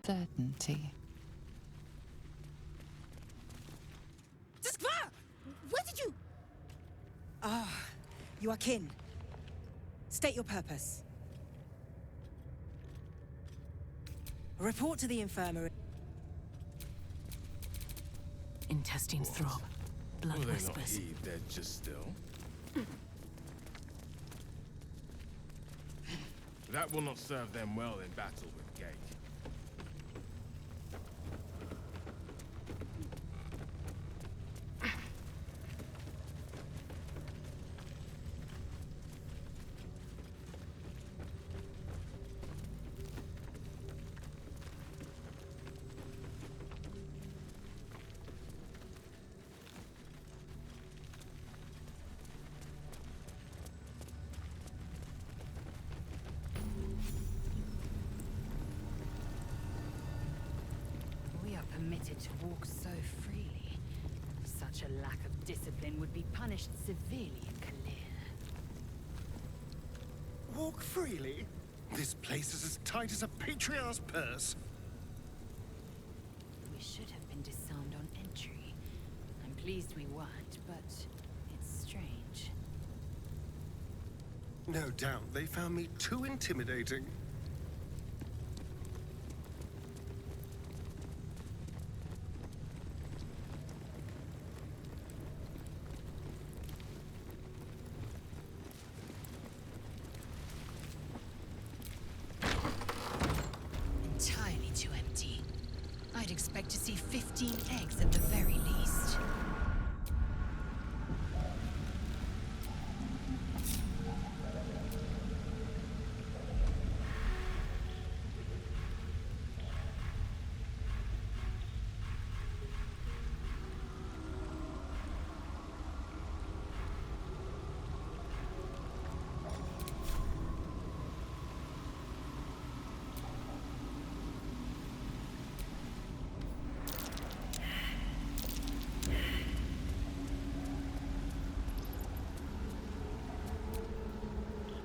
certainty. Where did you... Ah, you are kin. State your purpose. Report to the infirmary. Intestines throb. Blood Will they not whispers. heave dead just still? That will not serve them well in battle with Gate. Permitted to walk so freely. Such a lack of discipline would be punished severely in Kalir. Walk freely? This place is as tight as a patriarch's purse. We should have been disarmed on entry. I'm pleased we weren't, but it's strange. No doubt they found me too intimidating. Entirely too empty. I'd expect to see 15 eggs at the very least.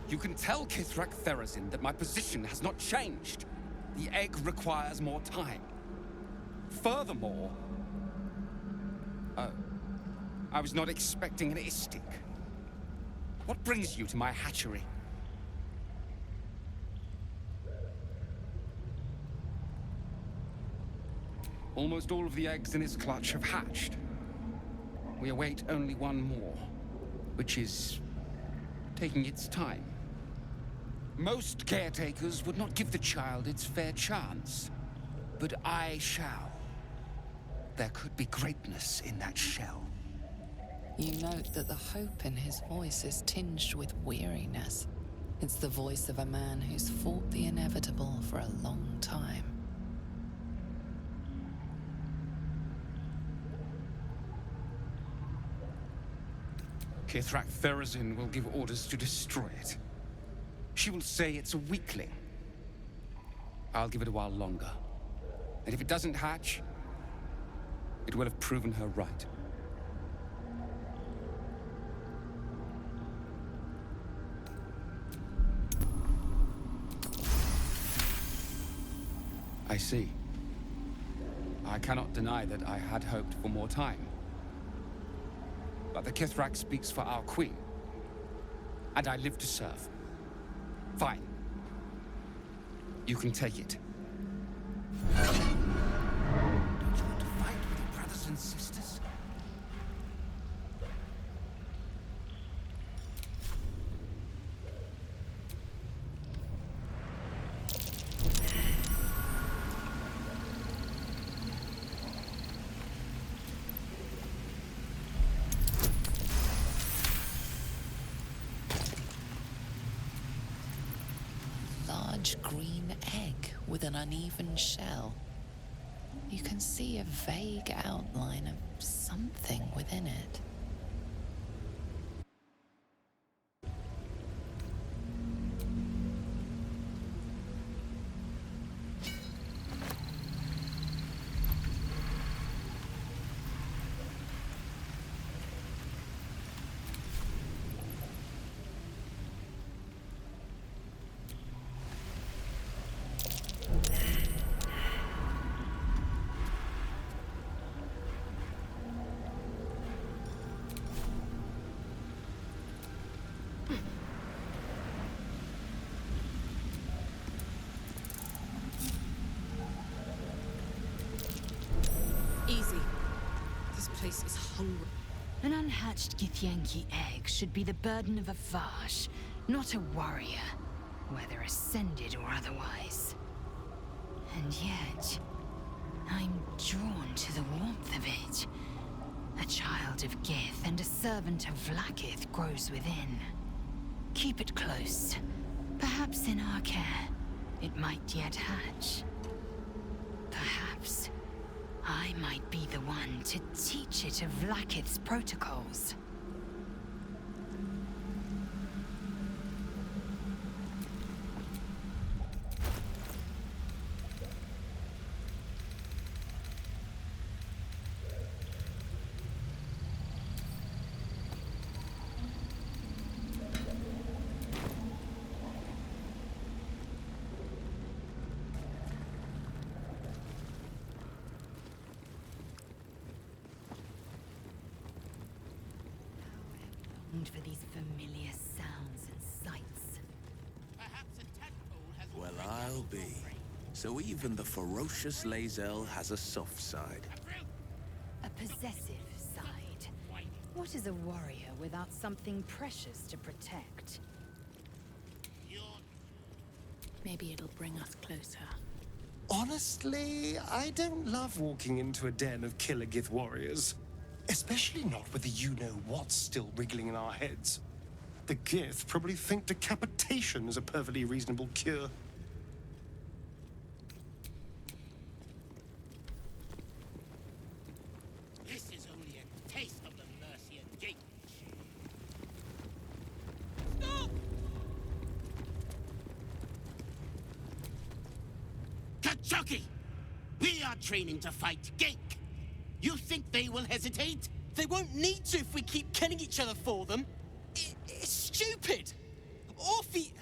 You can tell Kithrak Therazin that my position has not changed. The egg requires more time. Furthermore... Oh. I was not expecting an istik. What brings you to my hatchery? Almost all of the eggs in its clutch have hatched. We await only one more, which is taking its time. Most caretakers would not give the child its fair chance, but I shall. There could be greatness in that shell. You note that the hope in his voice is tinged with weariness. It's the voice of a man who's fought the inevitable for a long time. Kithrak Therazin will give orders to destroy it. She will say it's a weakling. I'll give it a while longer. And if it doesn't hatch, it will have proven her right. I see. I cannot deny that I had hoped for more time. But the Kithrak speaks for our queen. And I live to serve. Fine. You can take it. Don't you want to fight with your brothers and sisters? Large green egg with an uneven shell. You can see a vague outline of something within it. place is hungry. An unhatched Githyanki egg should be the burden of a Vash, not a warrior, whether ascended or otherwise. And yet, I'm drawn to the warmth of it. A child of Gith and a servant of Vlaakith grows within. Keep it close. Perhaps in our care, it might yet hatch. Perhaps I might be the one to teach it of Vlaakith's protocols. For these familiar sounds and sights. Perhaps a tadpole has... Well, I'll be. So even the ferocious Lae'zel has a soft side. A possessive side. What is a warrior without something precious to protect? Maybe it'll bring us closer. Honestly, I don't love walking into a den of killer Gith warriors. Especially not with the you-know-what's still wriggling in our heads. The Gith probably think decapitation is a perfectly reasonable cure. This is only a taste of the Mercian Gate. Stop! Kachaki! We are training to fight Gate. You think they will hesitate? They won't need to if we keep killing each other for them. It's stupid! Orphe...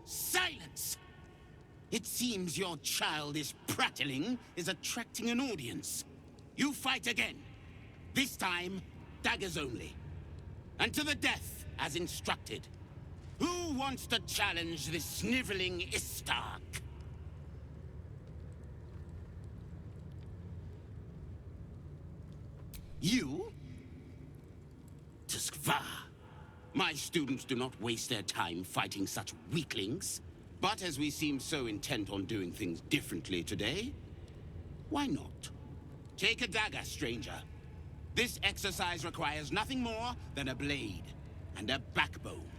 Silence! It seems your childish prattling is attracting an audience. You fight again. This time, daggers only. And to the death, as instructed. Who wants to challenge this sniveling Istark? You? Tuskva. My students do not waste their time fighting such weaklings. But as we seem so intent on doing things differently today, why not? Take a dagger, stranger. This exercise requires nothing more than a blade and a backbone.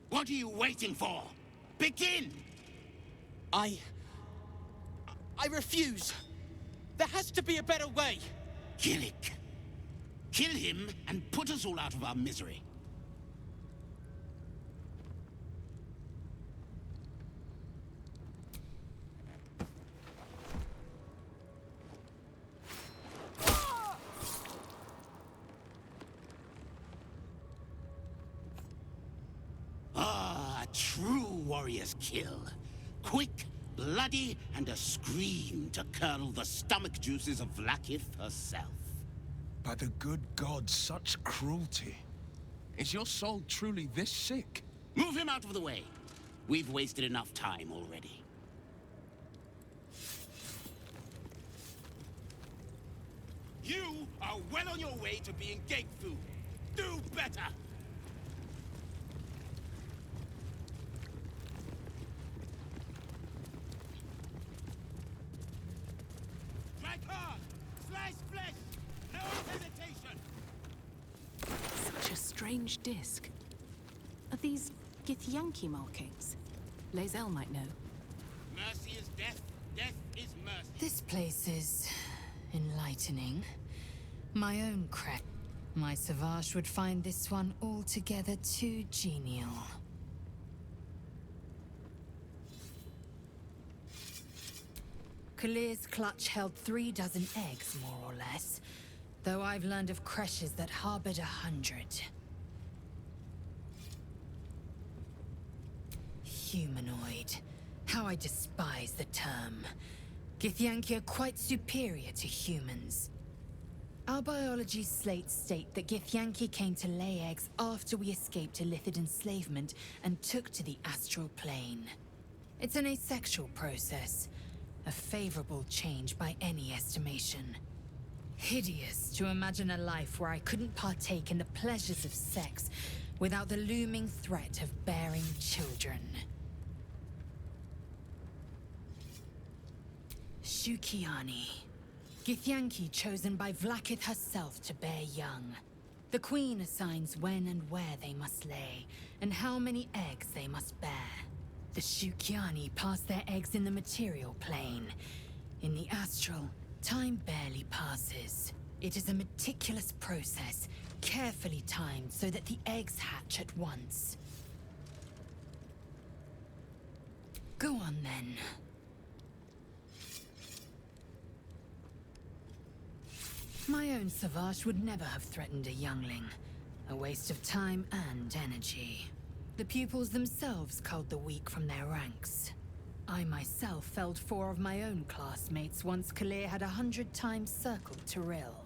What are you waiting for? Begin! I refuse. There has to be a better way. Gillick. Kill him and put us all out of our misery. Ah, a true warrior's kill. Quick, bloody, and a scream to curdle the stomach juices of Vlaakith herself. By the good gods, such cruelty. Is your soul truly this sick? Move him out of the way. We've wasted enough time already. You are well on your way to being gate food. Do better! Strike hard! Slice flesh! No hesitation! Such a strange disc. Are these Githyanki markings? Lae'zel might know. Mercy is death, death is mercy. This place is enlightening. My own crack. My Savage would find this one altogether too genial. Kalir's clutch held 3 dozen eggs, more or less. Though I've learned of creches that harbored 100. Humanoid. How I despise the term. Githyanki are quite superior to humans. Our biology slates state that Githyanki came to lay eggs after we escaped Illithid enslavement and took to the astral plane. It's an asexual process. A favorable change by any estimation. Hideous to imagine a life where I couldn't partake in the pleasures of sex without the looming threat of bearing children. Shukiani. Githyanki chosen by Vlaakith herself to bear young. The Queen assigns when and where they must lay, and how many eggs they must bear. The Shukiani pass their eggs in the material plane. In the astral, time barely passes. It is a meticulous process, carefully timed so that the eggs hatch at once. Go on then. My own Savage would never have threatened a youngling. A waste of time and energy. The pupils themselves culled the weak from their ranks. I myself felled 4 of my own classmates once Kalir had 100 times circled Tyrell.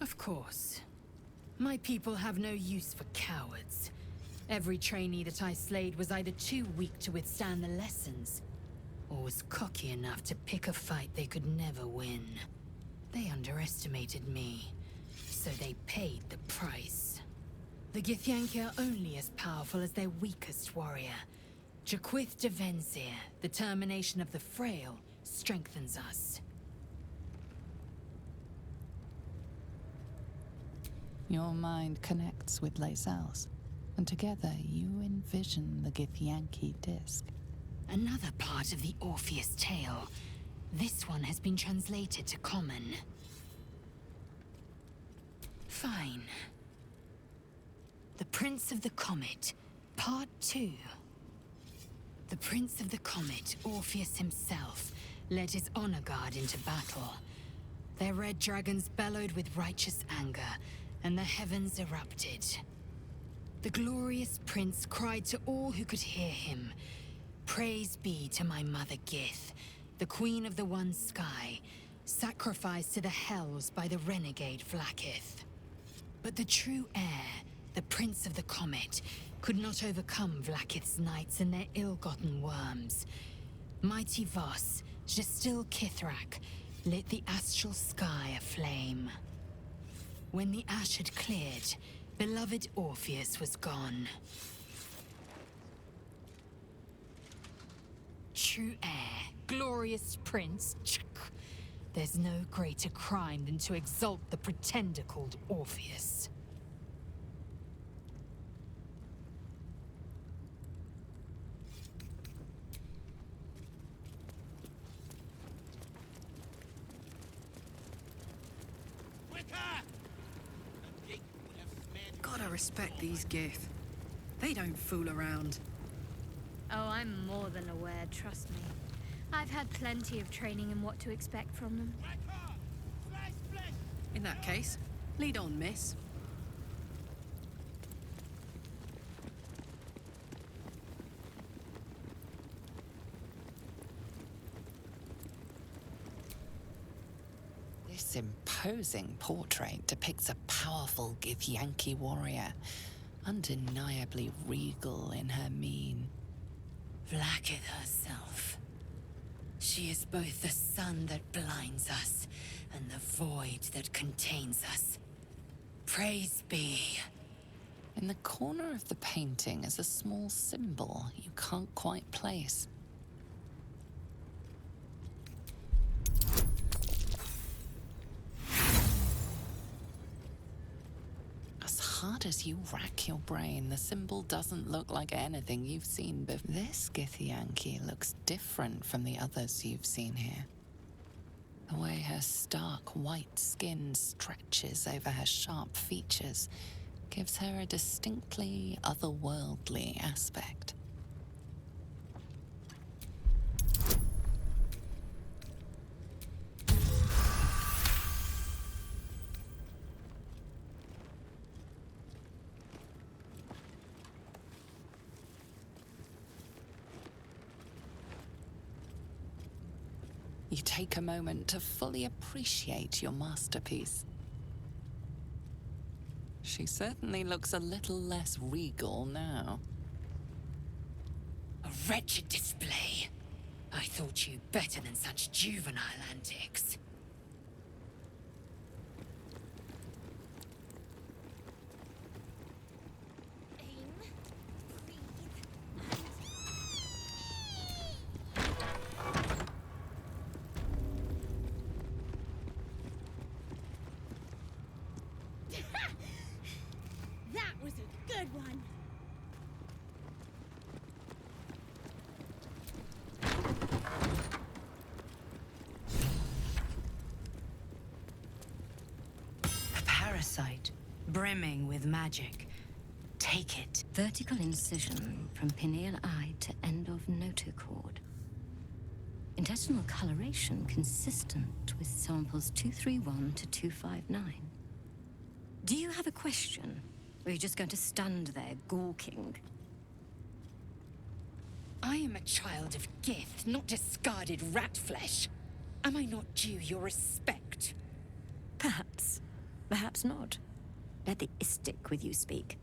Of course. My people have no use for cowards. Every trainee that I slayed was either too weak to withstand the lessons, or was cocky enough to pick a fight they could never win. They underestimated me, so they paid the price. The Githyanki are only as powerful as their weakest warrior. Jaquith de Venzir, the termination of the frail, strengthens us. Your mind connects with Lae'zel's, and together you envision the Githyanki disc. Another part of the Orpheus tale. This one has been translated to Common. Fine. The Prince of the Comet, Part 2. The Prince of the Comet, Orpheus himself, led his honor guard into battle. Their red dragons bellowed with righteous anger, and the heavens erupted. The glorious prince cried to all who could hear him, "Praise be to my mother Gith, the queen of the one sky, sacrificed to the hells by the renegade Vlaakith." But the true heir, the Prince of the Comet, could not overcome Vlaakith's knights and their ill-gotten worms. Mighty Voss, Gestil Kithrak, lit the astral sky aflame. When the ash had cleared, beloved Orpheus was gone. True heir, glorious prince. There's no greater crime than to exalt the pretender called Orpheus. Gotta respect these Gith. They don't fool around. Oh, I'm more than aware, trust me. I've had plenty of training in what to expect from them. In that case, lead on, miss. This imposing portrait depicts a powerful Githyanki warrior, undeniably regal in her mien. Vlaakith herself. She is both the sun that blinds us and the void that contains us. Praise be. In the corner of the painting is a small symbol you can't quite place. As hard as you rack your brain, the symbol doesn't look like anything you've seen before. This Githyanki looks different from the others you've seen here. The way her stark white skin stretches over her sharp features gives her a distinctly otherworldly aspect. You take a moment to fully appreciate your masterpiece. She certainly looks a little less regal now. A wretched display. I thought you better than such juvenile antics. That was a good one. A parasite, brimming with magic. Take it. Vertical incision from pineal eye to end of notochord. Intestinal coloration consistent with samples 231 to 259. Do you have a question? Or are you just going to stand there gawking? I am a child of Gith, not discarded rat flesh. Am I not due your respect? Perhaps. Perhaps not. Let the istic with you speak,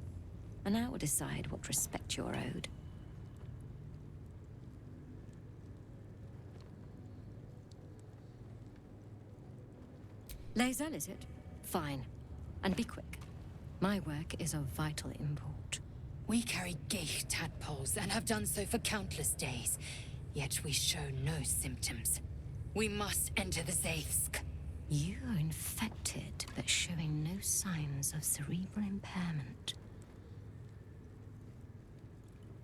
and I will decide what respect you're owed. Lae'zel, is it? Fine. And be quick. My work is of vital import. We carry gate tadpoles and have done so for countless days, yet we show no symptoms. We must enter the Zaithsk. You are infected, but showing no signs of cerebral impairment.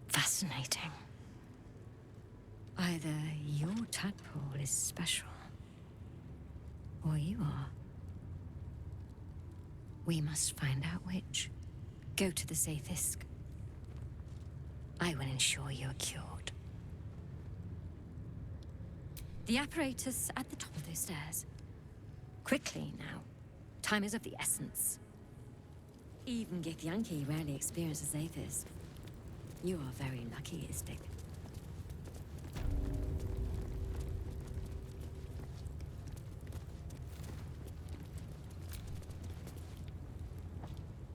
Fascinating. Either your tadpole is special, or you are. We must find out which. Go to the Zaithsk. I will ensure you're cured. The apparatus at the top of those stairs. Quickly now. Time is of the essence. Even Githyanki rarely experiences Zaithis. You are very lucky, Istik.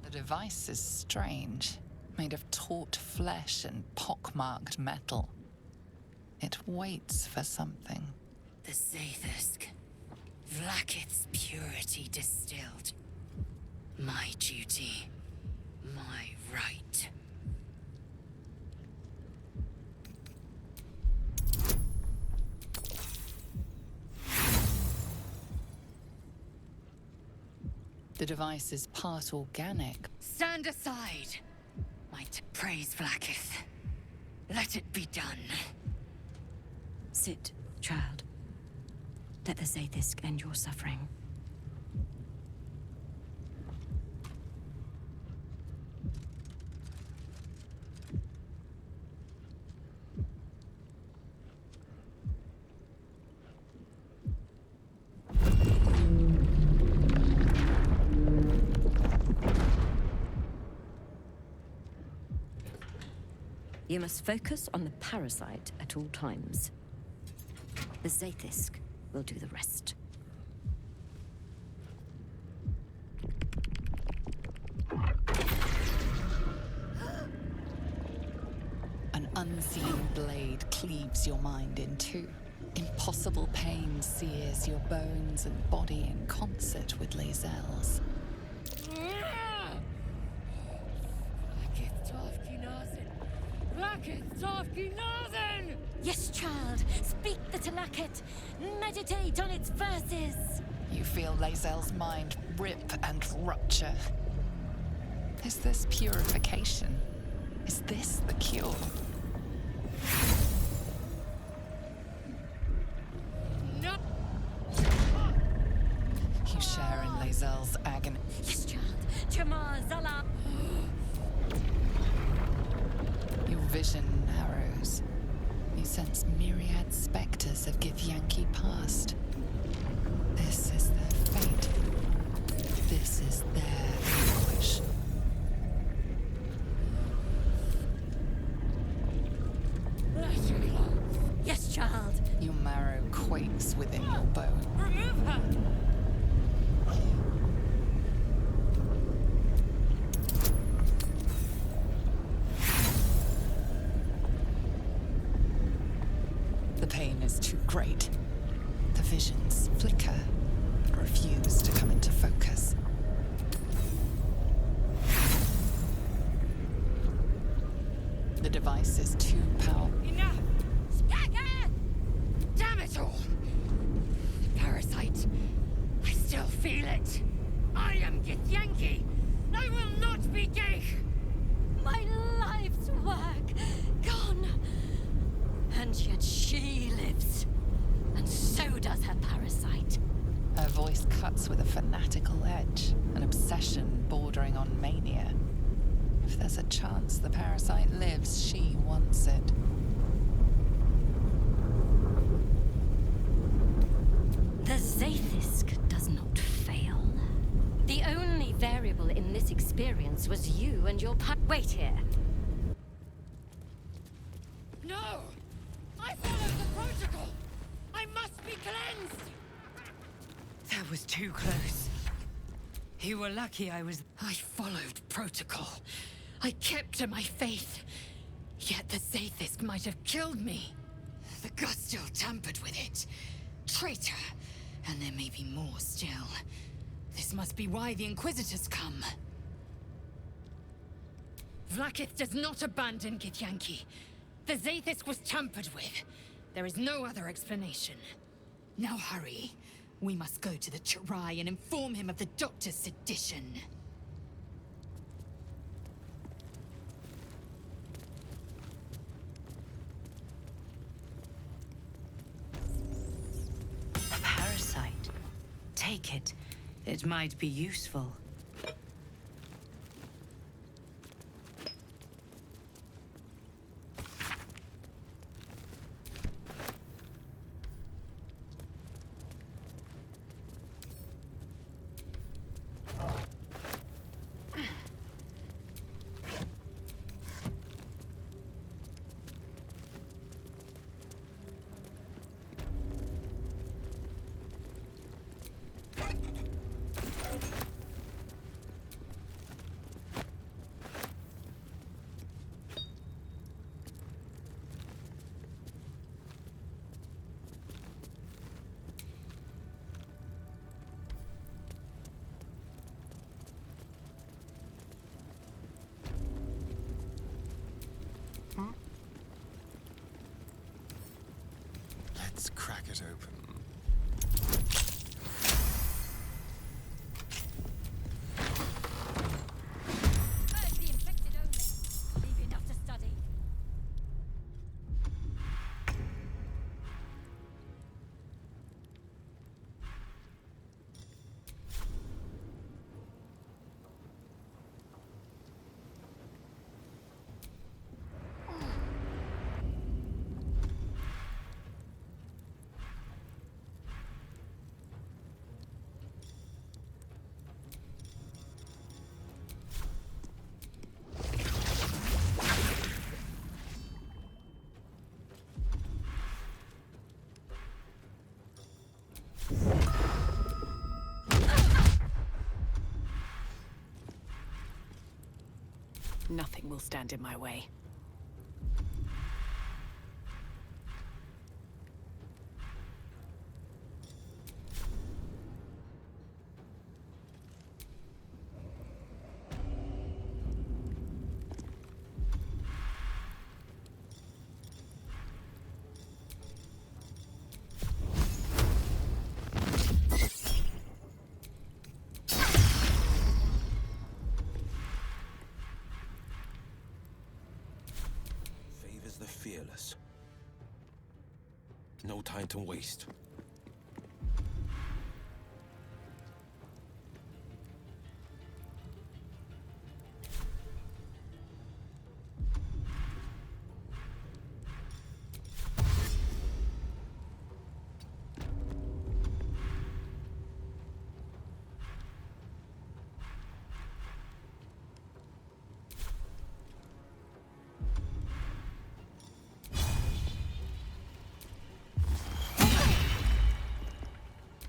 The device is strange, made of taut flesh and pockmarked metal. It waits for something. The Zaithsk. Vlaakith's purity distilled. My duty. My right. The device is part organic. Stand aside! Praise Vlaakith. Let it be done. Sit, child. Let the Zaithis end your suffering. You must focus on the parasite at all times. The Zaithis will do the rest. An unseen blade cleaves your mind in two. Impossible pain sears your bones and body in concert with Lae'zel's. Yes, child. Speak the Talakit. Meditate on its verses. You feel Lae'zel's mind rip and rupture. Is this purification? Is this the cure? No! You share in Lae'zel's agony. Yes, child. Chamar Zala. Your vision narrows. You sense myriad specters of Githyanki past. This is their fate. This is their anguish. Yes, child. Your marrow quakes within your bone. Remove her! flicker, refuse to come into focus. The device is too powerful. Enough! Skaka! Damn it all! The parasite. I still feel it. I am Githyanki. I will not be gay. My life's work gone. And yet she lives. And so does her parasite. Her voice cuts with a fanatical edge, an obsession bordering on mania. If there's a chance the parasite lives, she wants it. The Zaithisk does not fail. The only variable in this experience was you and your Wait here. No! I followed the protocol! I must be cleansed! That was too close. You were lucky I followed protocol. I kept to my faith. Yet the Zaithisk might have killed me. The Gustil tampered with it. Traitor. And there may be more still. This must be why the Inquisitors come. Vlaakith does not abandon Githyanki. The Zaithisk was tampered with. There is no other explanation. Now hurry. We must go to the Chirai and inform him of the Doctor's sedition. A parasite. Take it. It might be useful. Let's crack it open. The infected only. Leave enough to study. Nothing will stand in my way. The fearless. No time to waste.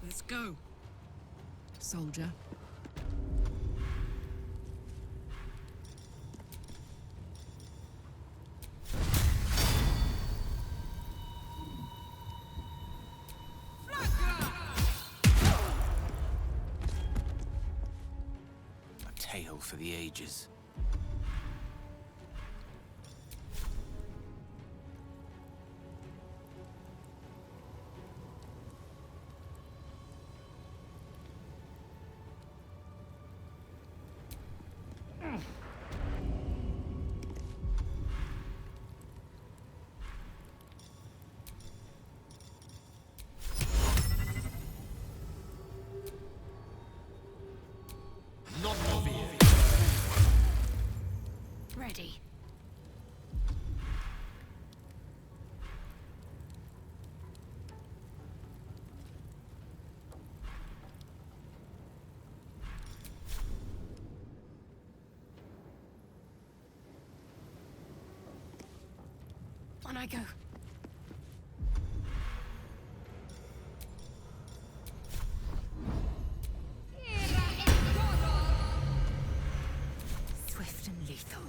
Let's go, soldier. tale for the ages. Ready. On I go. Swift and lethal.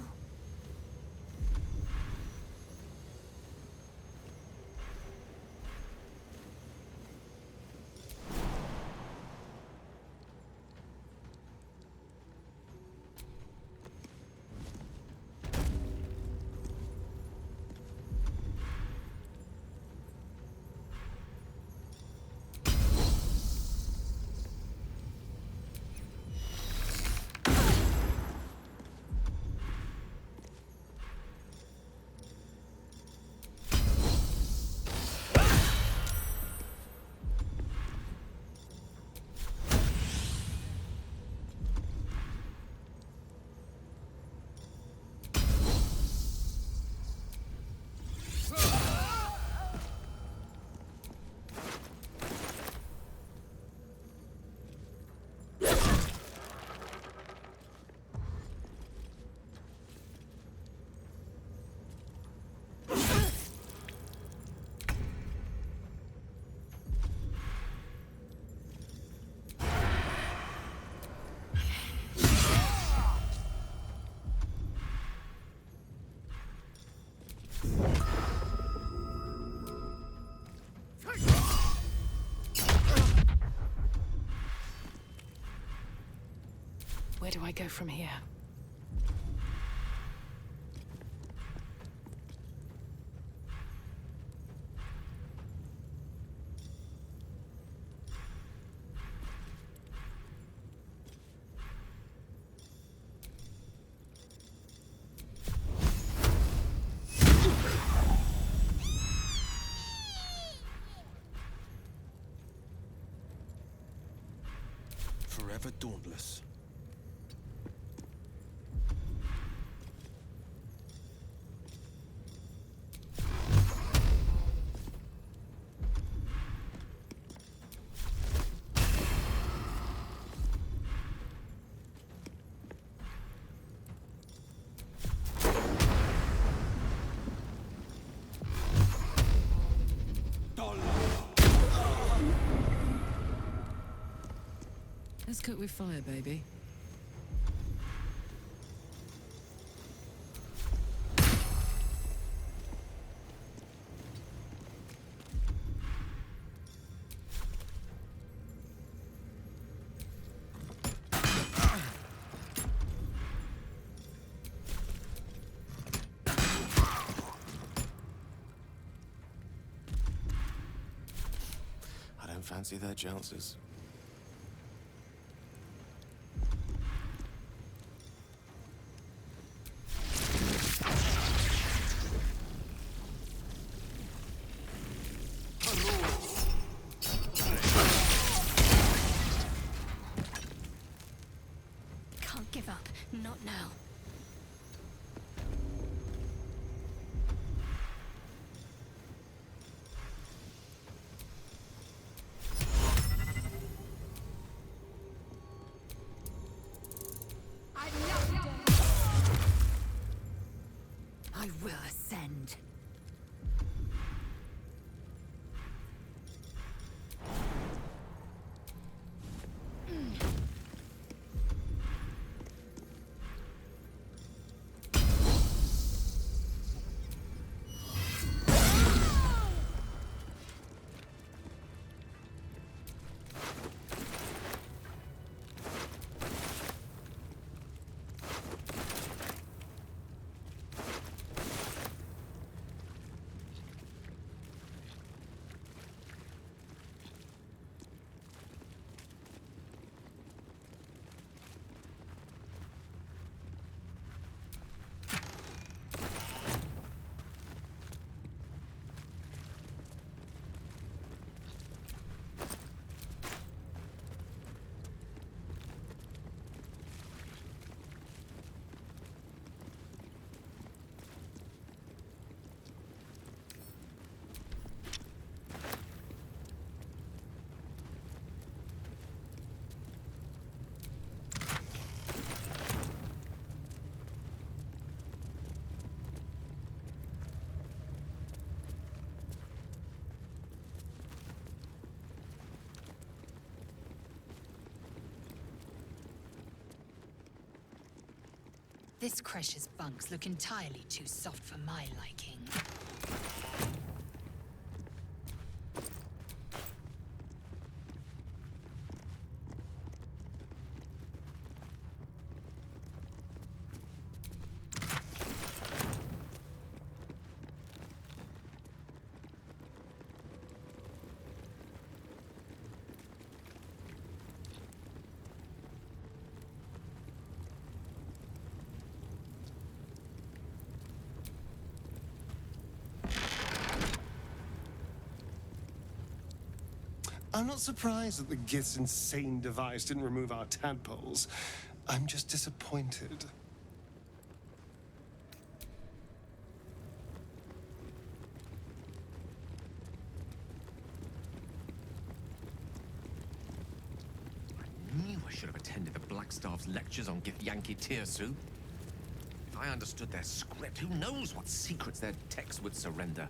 Where do I go from here? Forever dauntless. Let's cook with fire, baby. I don't fancy their chances. Can't give up. Not now. I will ascend. This Cresh's bunks look entirely too soft for my liking. I'm not surprised that the Gith's insane device didn't remove our tadpoles. I'm just disappointed. I knew I should have attended the Blackstaff's lectures on Githyanki Tirsu. If I understood their script, who knows what secrets their text would surrender.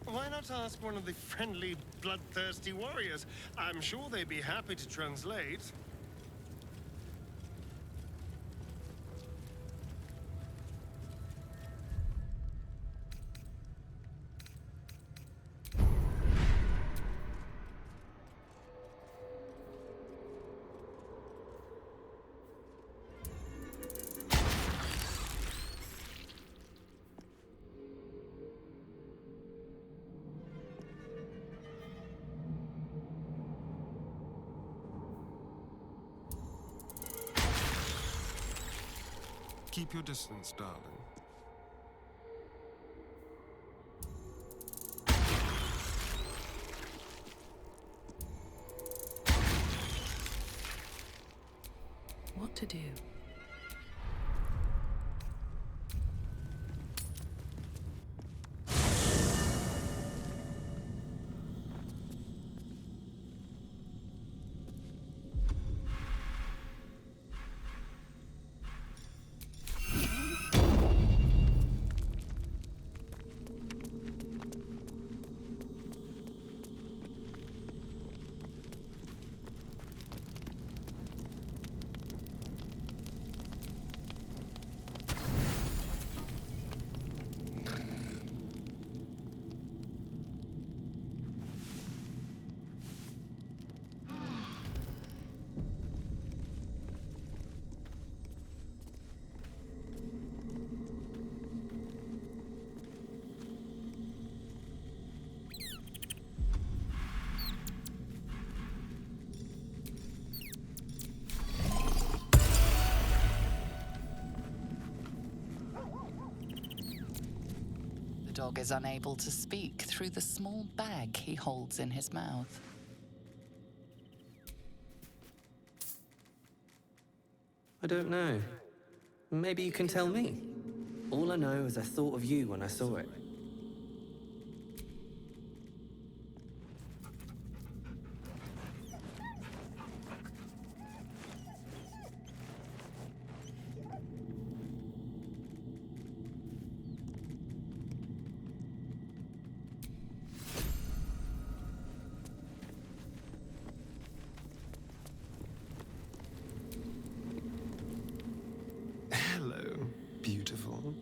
Why not ask one of the friendly, bloodthirsty warriors? I'm sure they'd be happy to translate. Keep your distance, darling. What to do? The dog is unable to speak through the small bag he holds in his mouth. I don't know. Maybe you can tell me. All I know is I thought of you when I saw it. Hello, beautiful.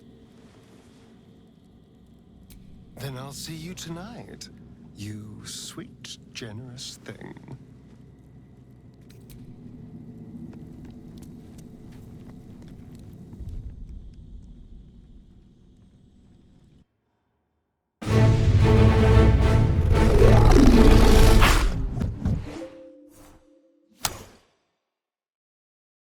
Then I'll see you tonight, you sweet, generous thing.